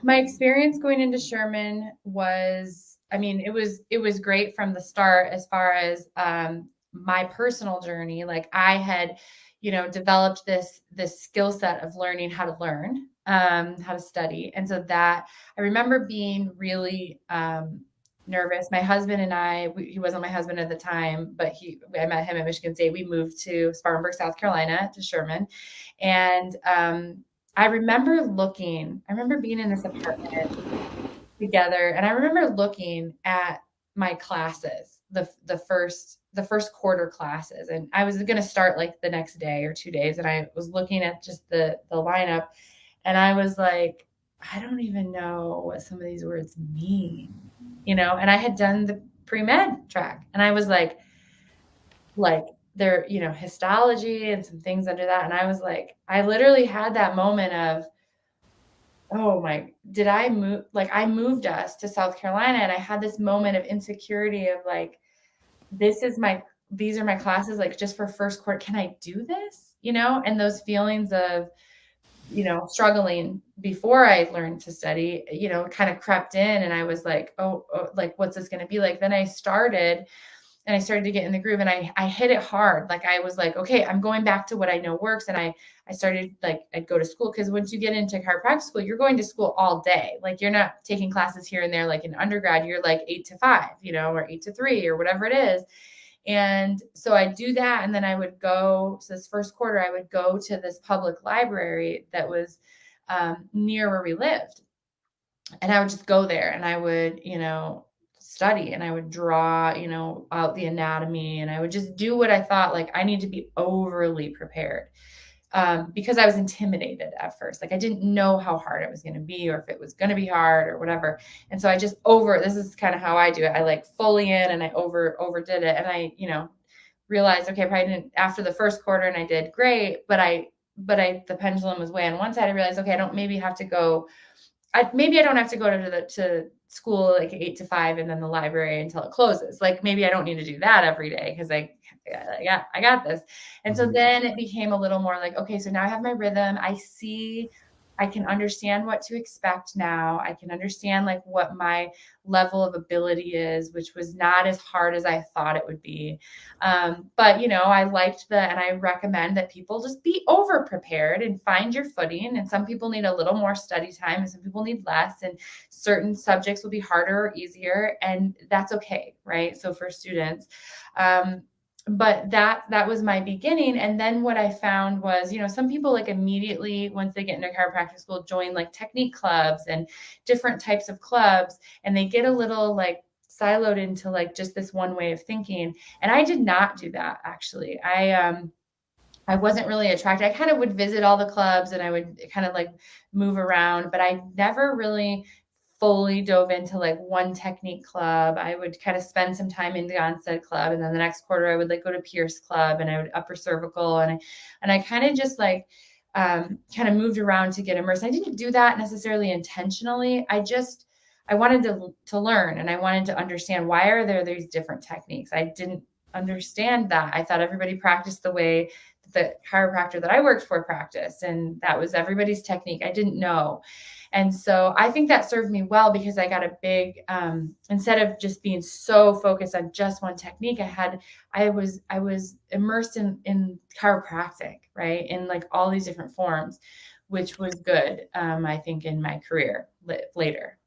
My experience going into Sherman was, I mean, it was great from the start as far as my personal journey. Like I had, developed this skill set of learning how to learn, how to study, and so that I remember being really nervous. My husband and he wasn't my husband at the time, but I met him at Michigan State. We moved to Spartanburg, South Carolina, to Sherman, and I remember being in this apartment together, and I remember looking at my classes, the first quarter classes, and I was going to start like the next day or 2 days, and I was looking at just the lineup, and I was like, I don't even know what some of these words mean, and I had done the pre-med track, and I was like there, histology and some things under that, and I was like, I literally had that moment of, oh my, did I move? Like I moved us to South Carolina and I had this moment of insecurity of like, this is my, these are my classes, like just for first quarter, can I do this? And those feelings of, struggling before I learned to study, kind of crept in, and I was like, oh, like, what's this going to be like? Then I started to get in the groove, and I hit it hard. Like I was like, okay, I'm going back to what I know works. And I started, like, I'd go to school, because once you get into chiropractic school, you're going to school all day. Like you're not taking classes here and there like in undergrad. You're like 8 to 5, or 8 to 3 or whatever it is. And so I do that. And then I would go, so this first quarter, I would go to this public library that was near where we lived. And I would just go there and I would, study, and I would draw, out the anatomy, and I would just do what I thought, like I need to be overly prepared. Because I was intimidated at first. Like I didn't know how hard it was going to be, or if it was going to be hard or whatever. And so I just this is kind of how I do it. I like fully in, and I overdid it. And I, realized, okay, I probably didn't after the first quarter, and I did great, but the pendulum was way on one side. I realized, okay, I don't maybe have to go maybe I don't have to go to school like 8 to 5 and then the library until it closes. Like maybe I don't need to do that every day, because I got this. And so then it became a little more like, okay, so now I have my rhythm. I can understand what to expect now. I can understand like what my level of ability is, which was not as hard as I thought it would be. But I liked and I recommend that people just be over prepared and find your footing. And some people need a little more study time, and some people need less. And certain subjects will be harder or easier, and that's okay, right? So for students, but that was my beginning. And then what I found was, some people like immediately once they get into chiropractic school join like technique clubs and different types of clubs, and they get a little like siloed into like just this one way of thinking. And I did not do that. Actually, I wasn't really attracted. I kind of would visit all the clubs, and I would kind of like move around, but I never really fully dove into like one technique club. I would kind of spend some time in the onset club, and then the next quarter I would like go to Pierce club, and I would upper cervical, and I kind of just like kind of moved around to get immersed. I didn't do that necessarily intentionally. I wanted to learn, and I wanted to understand, why are there these different techniques? I didn't understand that. I thought everybody practiced the way the chiropractor that I worked for practiced, and that was everybody's technique. I didn't know. And so I think that served me well, because I got a big, instead of just being so focused on just one technique, I was immersed in chiropractic, right? In like all these different forms, which was good, I think, in my career later.